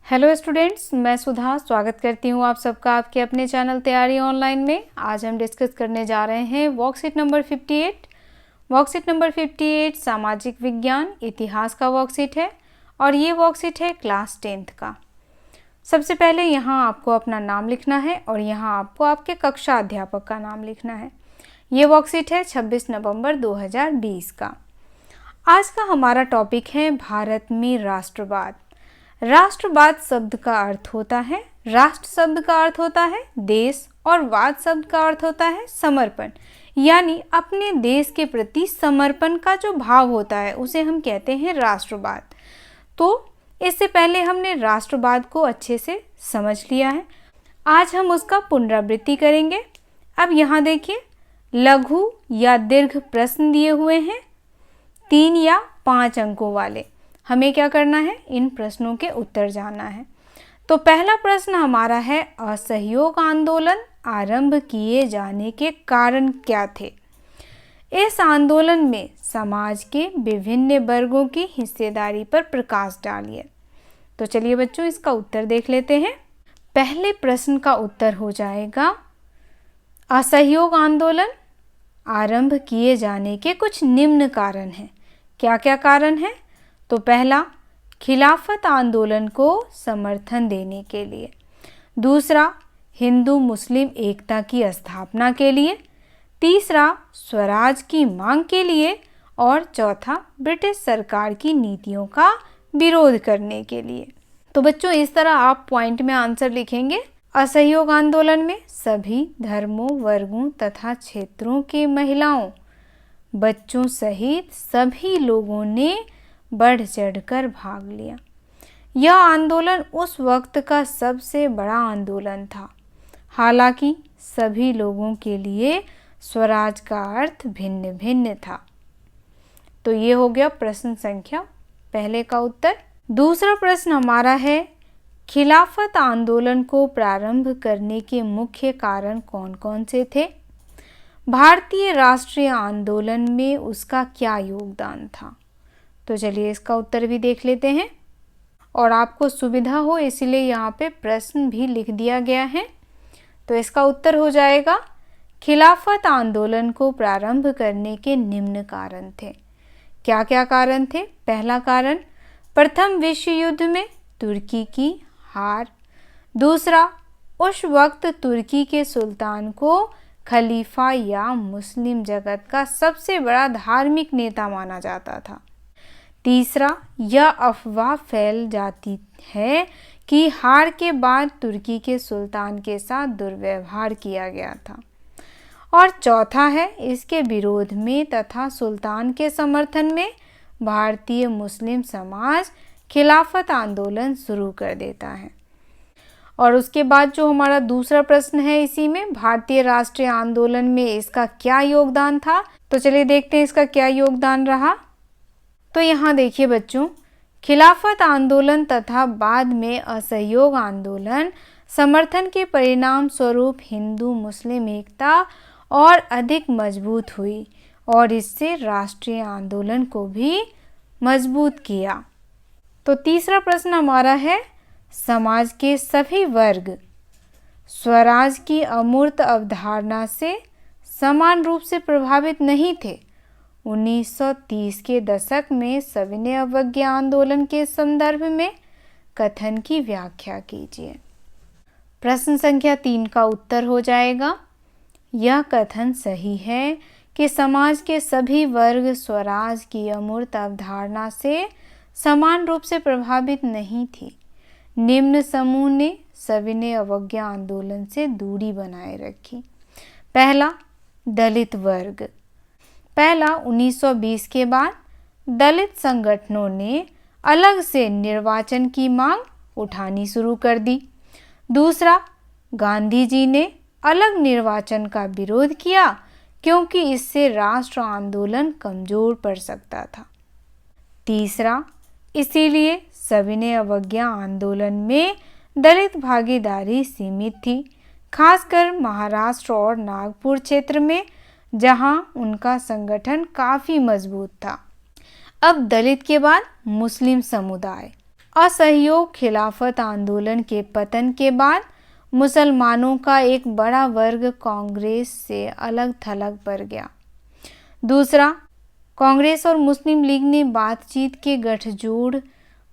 Hello students, मैं सुधा स्वागत करती हूँ आप सबका आपके अपने चैनल तैयारी ऑनलाइन में। आज हम डिस्कस करने जा रहे हैं वर्कशीट नंबर 58। वर्कशीट नंबर 58 सामाजिक विज्ञान इतिहास का वर्कशीट है और ये वर्कशीट है क्लास 10th का। सबसे पहले यहाँ आपको अपना नाम लिखना है और यहाँ आपको आपके कक्षा अध्यापक का नाम लिखना है। ये वर्कशीट है 26 नवंबर 2020 का। आज का हमारा टॉपिक है भारत में राष्ट्रवाद। राष्ट्रवाद शब्द का अर्थ होता है, राष्ट्र शब्द का अर्थ होता है देश और वाद शब्द का अर्थ होता है समर्पण, यानी अपने देश के प्रति समर्पण का जो भाव होता है उसे हम कहते हैं राष्ट्रवाद। तो इससे पहले हमने राष्ट्रवाद को अच्छे से समझ लिया है, आज हम उसका पुनरावृत्ति करेंगे। अब यहाँ देखिए, लघु या दीर्घ प्रश्न दिए हुए हैं 3 या 5 अंकों वाले। हमें क्या करना है, इन प्रश्नों के उत्तर जानना है। तो पहला प्रश्न हमारा है, असहयोग आंदोलन आरंभ किए जाने के कारण क्या थे। इस आंदोलन में समाज के विभिन्न वर्गों की हिस्सेदारी पर प्रकाश डालिए। तो चलिए बच्चों, इसका उत्तर देख लेते हैं। पहले प्रश्न का उत्तर हो जाएगा, असहयोग आंदोलन आरंभ किए जाने के कुछ निम्न कारण हैं। क्या क्या कारण हैं? तो पहला, खिलाफत आंदोलन को समर्थन देने के लिए। दूसरा, हिंदू मुस्लिम एकता की स्थापना के लिए। तीसरा, स्वराज की मांग के लिए। और चौथा, ब्रिटिश सरकार की नीतियों का विरोध करने के लिए। तो बच्चों, इस तरह आप पॉइंट में आंसर लिखेंगे। असहयोग आंदोलन में सभी धर्मों, वर्गों तथा क्षेत्रों के महिलाओं, बच्चों सहित सभी लोगों ने बढ़ चढ़कर भाग लिया। यह आंदोलन उस वक्त का सबसे बड़ा आंदोलन था। हालांकि सभी लोगों के लिए स्वराज का अर्थ भिन्न भिन्न था। तो ये हो गया प्रश्न संख्या पहले का उत्तर। दूसरा प्रश्न हमारा है, खिलाफत आंदोलन को प्रारंभ करने के मुख्य कारण कौन कौन से थे। भारतीय राष्ट्रीय आंदोलन में उसका क्या योगदान था। तो चलिए इसका उत्तर भी देख लेते हैं और आपको सुविधा हो इसलिए यहाँ पे प्रश्न भी लिख दिया गया है। तो इसका उत्तर हो जाएगा, खिलाफत आंदोलन को प्रारंभ करने के निम्न कारण थे। क्या क्या कारण थे? पहला कारण, प्रथम विश्व युद्ध में तुर्की की हार। दूसरा, उस वक्त तुर्की के सुल्तान को खलीफा या मुस्लिम जगत का सबसे बड़ा धार्मिक नेता माना जाता था। तीसरा, यह अफवाह फैल जाती है कि हार के बाद तुर्की के सुल्तान के साथ दुर्व्यवहार किया गया था। और चौथा है, इसके विरोध में तथा सुल्तान के समर्थन में भारतीय मुस्लिम समाज खिलाफत आंदोलन शुरू कर देता है। और उसके बाद जो हमारा दूसरा प्रश्न है, इसी में भारतीय राष्ट्रीय आंदोलन में इसका क्या योगदान था। तो चलिए देखते हैं इसका क्या योगदान रहा। तो यहाँ देखिए बच्चों, खिलाफत आंदोलन तथा बाद में असहयोग आंदोलन समर्थन के परिणाम स्वरूप हिंदू मुस्लिम एकता और अधिक मजबूत हुई और इससे राष्ट्रीय आंदोलन को भी मजबूत किया। तो तीसरा प्रश्न हमारा है, समाज के सभी वर्ग स्वराज की अमूर्त अवधारणा से समान रूप से प्रभावित नहीं थे। 1930 के दशक में सविनय अवज्ञा आंदोलन के संदर्भ में कथन की व्याख्या कीजिए। प्रश्न संख्या 3 का उत्तर हो जाएगा, यह कथन सही है कि समाज के सभी वर्ग स्वराज की अमूर्त अवधारणा से समान रूप से प्रभावित नहीं थी। निम्न समूह ने सविनय अवज्ञा आंदोलन से दूरी बनाए रखी। पहला, दलित वर्ग। पहला, 1920 के बाद दलित संगठनों ने अलग से निर्वाचन की मांग उठानी शुरू कर दी। दूसरा, गांधी जी ने अलग निर्वाचन का विरोध किया क्योंकि इससे राष्ट्र आंदोलन कमजोर पड़ सकता था। तीसरा, इसीलिए सविनय अवज्ञा आंदोलन में दलित भागीदारी सीमित थी, खासकर महाराष्ट्र और नागपुर क्षेत्र में, जहां उनका संगठन काफी मजबूत था। अब दलित के बाद मुस्लिम समुदाय। असहयोग खिलाफत आंदोलन के पतन के बाद मुसलमानों का एक बड़ा वर्ग कांग्रेस से अलग थलग पड़ गया। दूसरा, कांग्रेस और मुस्लिम लीग ने बातचीत के गठजोड़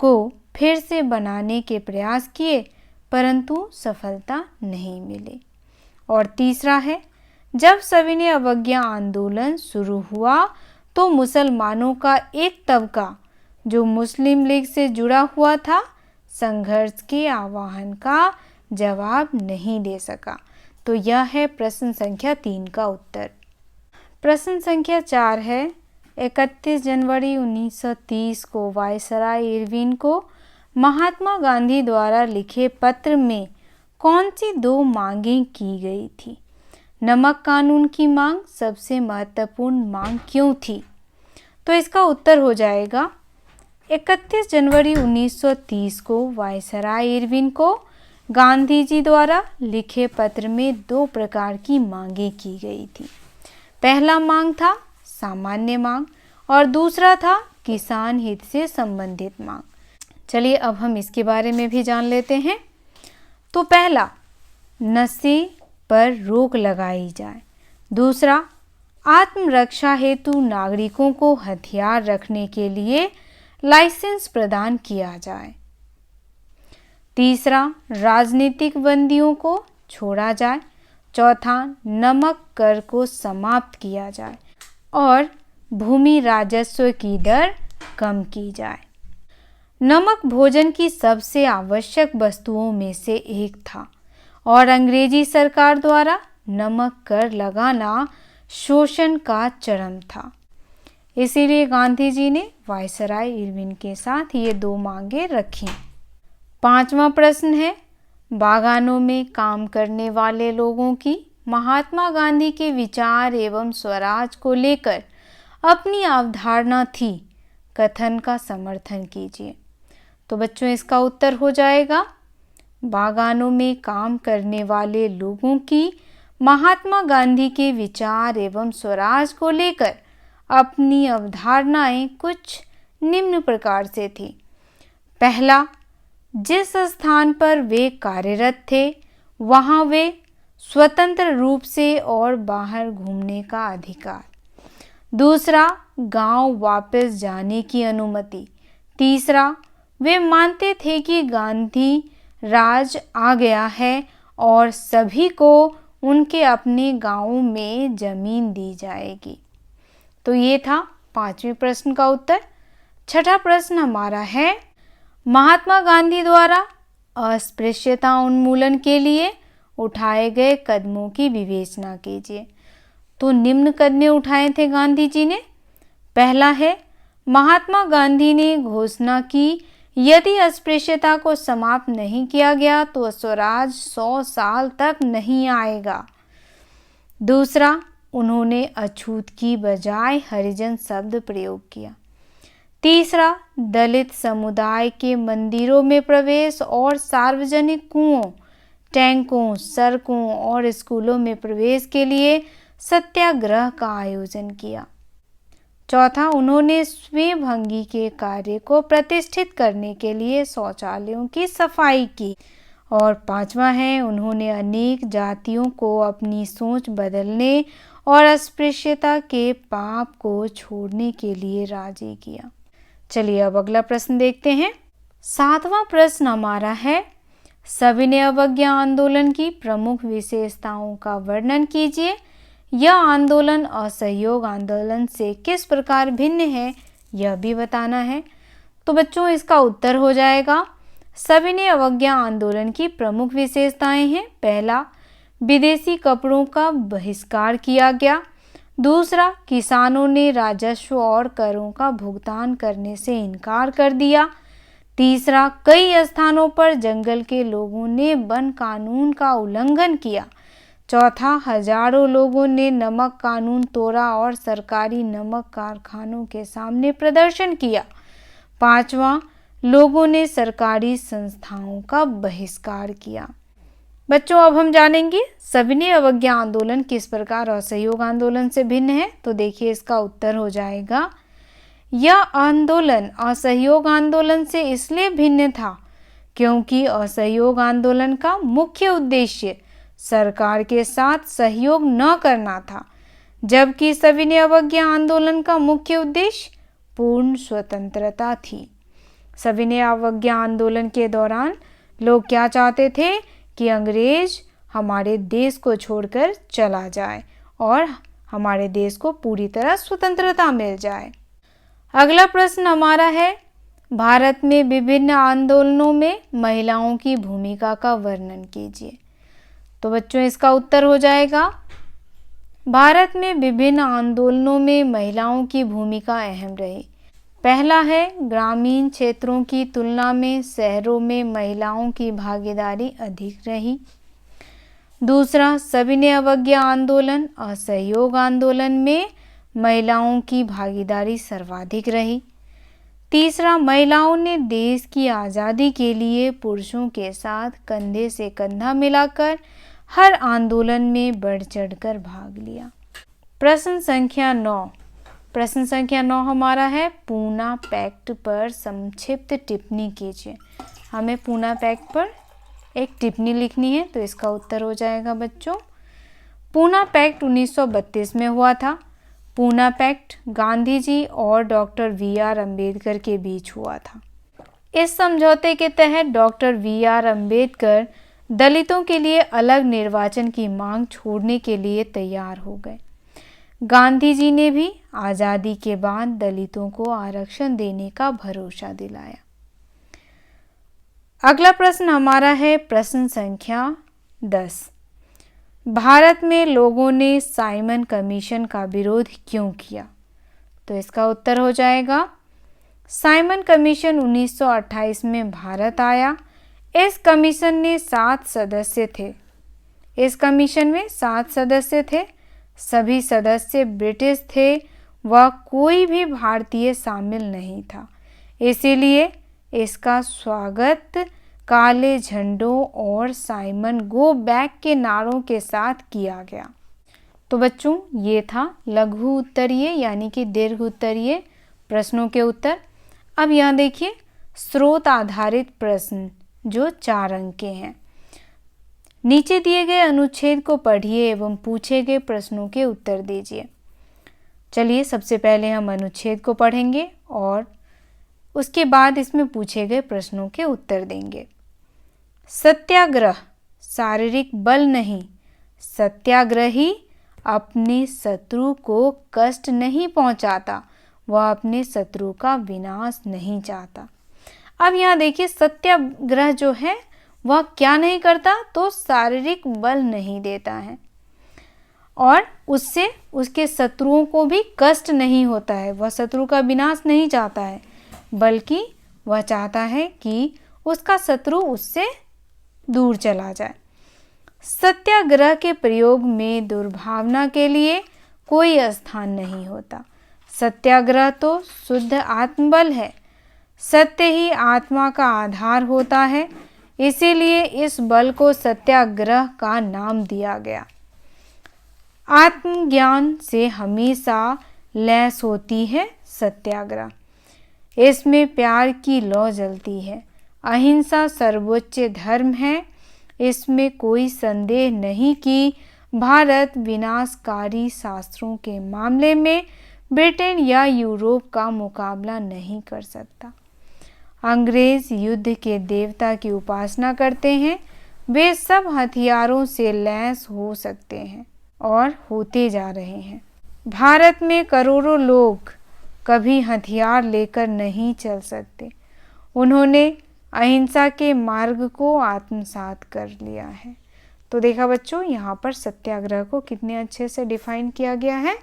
को फिर से बनाने के प्रयास किए, परंतु सफलता नहीं मिली। और तीसरा है, जब सविनय अवज्ञा आंदोलन शुरू हुआ तो मुसलमानों का एक तबका जो मुस्लिम लीग से जुड़ा हुआ था, संघर्ष के आह्वान का जवाब नहीं दे सका। तो यह है प्रश्न संख्या 3 का उत्तर। प्रश्न संख्या 4 है, 31 जनवरी 1930 को वायसराय इरविन को महात्मा गांधी द्वारा लिखे पत्र में कौन सी 2 मांगें की गई थी? नमक कानून की मांग सबसे महत्वपूर्ण मांग क्यों थी? तो इसका उत्तर हो जाएगा 31 जनवरी 1930 को वायसराय इरविन को गांधी जी द्वारा लिखे पत्र में 2 प्रकार की मांगें की गई थी। पहला मांग था सामान्य मांग और दूसरा था किसान हित से संबंधित मांग। चलिए अब हम इसके बारे में भी जान लेते हैं। तो पहला, नशे पर रोक लगाई जाए। दूसरा, आत्मरक्षा हेतु नागरिकों को हथियार रखने के लिए लाइसेंस प्रदान किया जाए। तीसरा, राजनीतिक बंदियों को छोड़ा जाए। चौथा, नमक कर को समाप्त किया जाए और भूमि राजस्व की दर कम की जाए। नमक भोजन की सबसे आवश्यक वस्तुओं में से एक था और अंग्रेजी सरकार द्वारा नमक कर लगाना शोषण का चरम था। इसीलिए गांधी जी ने वायसराय इरविन के साथ ये 2 मांगें रखी। 5वां प्रश्न है, बागानों में काम करने वाले लोगों की महात्मा गांधी के विचार एवं स्वराज को लेकर अपनी अवधारणा थी, कथन का समर्थन कीजिए। तो बच्चों इसका उत्तर हो जाएगा, बागानों में काम करने वाले लोगों की महात्मा गांधी के विचार एवं स्वराज को लेकर अपनी अवधारणाएं कुछ निम्न प्रकार से थी। पहला, जिस स्थान पर वे कार्यरत थे वहां वे स्वतंत्र रूप से और बाहर घूमने का अधिकार। दूसरा, गांव वापस जाने की अनुमति। तीसरा, वे मानते थे कि गांधी राज आ गया है और सभी को उनके अपने गांवों में जमीन दी जाएगी। तो ये था 5वें प्रश्न का उत्तर। 6ठा प्रश्न हमारा है, महात्मा गांधी द्वारा अस्पृश्यता उन्मूलन के लिए उठाए गए कदमों की विवेचना कीजिए। तो निम्न कदम उठाए थे गांधी जी ने। पहला है, महात्मा गांधी ने घोषणा की यदि अस्पृश्यता को समाप्त नहीं किया गया तो स्वराज 100 साल तक नहीं आएगा। दूसरा, उन्होंने अछूत की बजाय हरिजन शब्द प्रयोग किया। तीसरा, दलित समुदाय के मंदिरों में प्रवेश और सार्वजनिक कुओं, टैंकों, सड़कों और स्कूलों में प्रवेश के लिए सत्याग्रह का आयोजन किया। चौथा, उन्होंने स्वभंगी के कार्य को प्रतिष्ठित करने के लिए शौचालयों की सफाई की। और 5वां है, उन्होंने अनेक जातियों को अपनी सोच बदलने और अस्पृश्यता के पाप को छोड़ने के लिए राजी किया। चलिए अब अगला प्रश्न देखते हैं। 7वां प्रश्न हमारा है, सविनय अवज्ञा आंदोलन की प्रमुख विशेषताओं का वर्णन कीजिए। यह आंदोलन असहयोग आंदोलन से किस प्रकार भिन्न है, यह भी बताना है। तो बच्चों इसका उत्तर हो जाएगा, सविनय अवज्ञा आंदोलन की प्रमुख विशेषताएं हैं। पहला, विदेशी कपड़ों का बहिष्कार किया गया। दूसरा, किसानों ने राजस्व और करों का भुगतान करने से इनकार कर दिया। तीसरा, कई स्थानों पर जंगल के लोगों ने वन कानून का उल्लंघन किया। चौथा, हजारों लोगों ने नमक कानून तोड़ा और सरकारी नमक कारखानों के सामने प्रदर्शन किया। 5वां, लोगों ने सरकारी संस्थाओं का बहिष्कार किया। बच्चों अब हम जानेंगे सविनय अवज्ञा आंदोलन किस प्रकार असहयोग आंदोलन से भिन्न है। तो देखिए इसका उत्तर हो जाएगा, यह आंदोलन असहयोग आंदोलन से इसलिए भिन्न था क्योंकि असहयोग आंदोलन का मुख्य उद्देश्य सरकार के साथ सहयोग न करना था, जबकि सविनय अवज्ञा आंदोलन का मुख्य उद्देश्य पूर्ण स्वतंत्रता थी। सविनय अवज्ञा आंदोलन के दौरान लोग क्या चाहते थे कि अंग्रेज हमारे देश को छोड़कर चला जाए और हमारे देश को पूरी तरह स्वतंत्रता मिल जाए। अगला प्रश्न हमारा है, भारत में विभिन्न आंदोलनों में महिलाओं की भूमिका का वर्णन कीजिए। तो बच्चों इसका उत्तर हो जाएगा, भारत में विभिन्न आंदोलनों में महिलाओं की भूमिका अहम रही। पहला है, ग्रामीण क्षेत्रों की तुलना में शहरों में महिलाओं की भागीदारी अधिक रही। दूसरा, सविनय अवज्ञा आंदोलन असहयोग आंदोलन में महिलाओं की भागीदारी सर्वाधिक रही। तीसरा, महिलाओं ने देश की आज़ादी के लिए पुरुषों के साथ कंधे से कंधा मिलाकर हर आंदोलन में बढ़ चढ़कर भाग लिया। प्रश्न संख्या 9। प्रश्न संख्या 9 हमारा है, पूना पैक्ट पर संक्षिप्त टिप्पणी कीजिए। हमें पूना पैक्ट पर एक टिप्पणी लिखनी है, तो इसका उत्तर हो जाएगा बच्चों, पूना पैक्ट 1932 में हुआ था। पूना पैक्ट गांधी जी और डॉक्टर वी.आर. अम्बेडकर के बीच हुआ था। इस समझौते के तहत डॉक्टर वी.आर. अम्बेडकर दलितों के लिए अलग निर्वाचन की मांग छोड़ने के लिए तैयार हो गए। गांधी जी ने भी आज़ादी के बाद दलितों को आरक्षण देने का भरोसा दिलाया। अगला प्रश्न हमारा है, प्रश्न संख्या 10। भारत में लोगों ने साइमन कमीशन का विरोध क्यों किया? तो इसका उत्तर हो जाएगा, साइमन कमीशन 1928 में भारत आया। इस कमीशन में 7 सदस्य थे। इस कमीशन में 7 सदस्य थे। सभी सदस्य ब्रिटिश थे, वह कोई भी भारतीय शामिल नहीं था। इसीलिए इसका स्वागत काले झंडों और साइमन गो बैक के नारों के साथ किया गया। तो बच्चों ये था लघु उत्तरीय यानी कि दीर्घ उत्तरीय प्रश्नों के उत्तर। अब यहाँ देखिए स्रोत आधारित प्रश्न जो 4 अंक के हैं। नीचे दिए गए अनुच्छेद को पढ़िए एवं पूछे गए प्रश्नों के उत्तर दीजिए। चलिए सबसे पहले हम अनुच्छेद को पढ़ेंगे और उसके बाद इसमें पूछे गए प्रश्नों के उत्तर देंगे। सत्याग्रह शारीरिक बल नहीं, सत्याग्रही अपने शत्रु को कष्ट नहीं पहुंचाता, वह अपने शत्रु का विनाश नहीं चाहता। अब यहाँ देखिए सत्याग्रह जो है वह क्या नहीं करता, तो शारीरिक बल नहीं देता है और उससे उसके शत्रुओं को भी कष्ट नहीं होता है। वह शत्रु का विनाश नहीं चाहता है, बल्कि वह चाहता है कि उसका शत्रु उससे दूर चला जाए। सत्याग्रह के प्रयोग में दुर्भावना के लिए कोई स्थान नहीं होता। सत्याग्रह तो शुद्ध आत्मबल है। सत्य ही आत्मा का आधार होता है, इसीलिए इस बल को सत्याग्रह का नाम दिया गया। आत्मज्ञान से हमेशा लैस होती है सत्याग्रह। इसमें प्यार की लौ जलती है। अहिंसा सर्वोच्च धर्म है। इसमें कोई संदेह नहीं कि भारत विनाशकारी शास्त्रों के मामले में ब्रिटेन या यूरोप का मुकाबला नहीं कर सकता। अंग्रेज युद्ध के देवता की उपासना करते हैं। वे सब हथियारों से लैस हो सकते हैं और होते जा रहे हैं। भारत में करोड़ों लोग कभी हथियार लेकर नहीं चल सकते। उन्होंने अहिंसा के मार्ग को आत्मसात कर लिया है। तो देखा बच्चों, यहाँ पर सत्याग्रह को कितने अच्छे से डिफाइन किया गया है।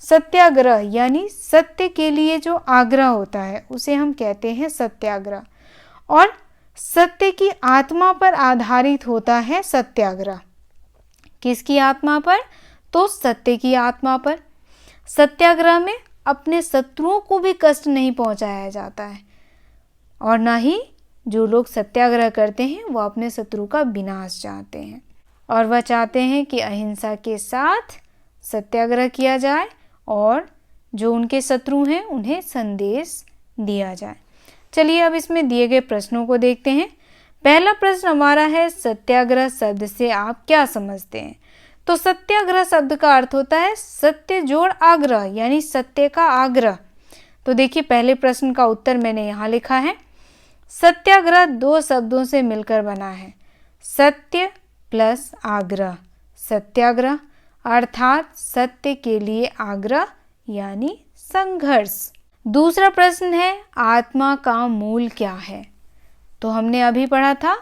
सत्याग्रह यानी सत्य के लिए जो आग्रह होता है उसे हम कहते हैं सत्याग्रह, और सत्य की आत्मा पर आधारित होता है सत्याग्रह। किसकी आत्मा पर? तो सत्य की आत्मा पर। सत्याग्रह में अपने शत्रुओं को भी कष्ट नहीं पहुंचाया जाता है, और ना ही जो लोग सत्याग्रह करते हैं वो अपने शत्रु का विनाश चाहते हैं, और वह चाहते हैं कि अहिंसा के साथ सत्याग्रह किया जाए और जो उनके शत्रु हैं उन्हें संदेश दिया जाए। चलिए अब इसमें दिए गए प्रश्नों को देखते हैं। पहला प्रश्न हमारा है, सत्याग्रह शब्द से आप क्या समझते हैं? तो सत्याग्रह शब्द का अर्थ होता है सत्य जोड़ आग्रह, यानी सत्य का आग्रह। तो देखिए पहले प्रश्न का उत्तर मैंने यहाँ लिखा है। सत्याग्रह दो शब्दों से मिलकर बना है, सत्य प्लस आग्रह। सत्याग्रह अर्थात सत्य के लिए आग्रह यानी संघर्ष। दूसरा प्रश्न है, आत्मा का मूल क्या है? तो हमने अभी पढ़ा था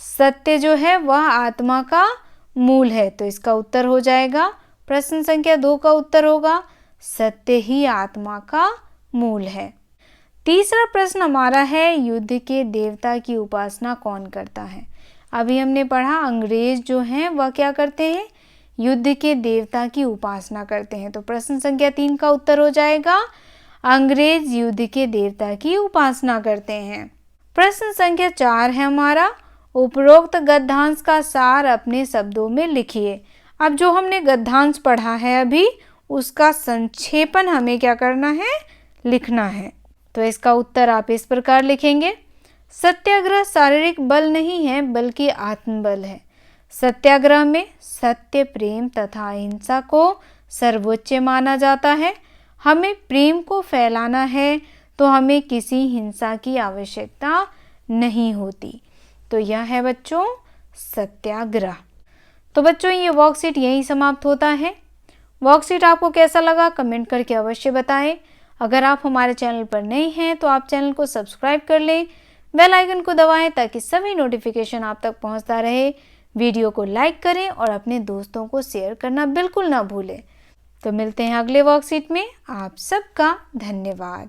सत्य जो है वह आत्मा का मूल है, तो इसका उत्तर हो जाएगा, प्रश्न संख्या 2 का उत्तर होगा सत्य ही आत्मा का मूल है। तीसरा प्रश्न हमारा है, युद्ध के देवता की उपासना कौन करता है? अभी हमने पढ़ा अंग्रेज जो हैं वह क्या करते हैं, युद्ध के देवता की उपासना करते हैं। तो प्रश्न संख्या 3 का उत्तर हो जाएगा, अंग्रेज युद्ध के देवता की उपासना करते हैं। प्रश्न संख्या 4 है हमारा, उपरोक्त गद्यांश का सार अपने शब्दों में लिखिए। अब जो हमने गद्यांश पढ़ा है अभी, उसका संक्षेपण हमें क्या करना है, लिखना है। तो इसका उत्तर आप इस प्रकार लिखेंगे, सत्याग्रह शारीरिक बल नहीं है बल्कि आत्मबल है। सत्याग्रह में सत्य, प्रेम तथा अहिंसा को सर्वोच्च माना जाता है। हमें प्रेम को फैलाना है तो हमें किसी हिंसा की आवश्यकता नहीं होती। तो यह है बच्चों सत्याग्रह। तो बच्चों ये वर्कशीट यहीं समाप्त होता है। वर्कशीट आपको कैसा लगा कमेंट करके अवश्य बताएं। अगर आप हमारे चैनल पर नए हैं तो आप चैनल को सब्सक्राइब कर लें, बेल आइकन को दबाएं ताकि सभी नोटिफिकेशन आप तक पहुंचता रहे। वीडियो को लाइक करें और अपने दोस्तों को शेयर करना बिल्कुल ना भूलें। तो मिलते हैं अगले वर्कशीट में। आप सबका धन्यवाद।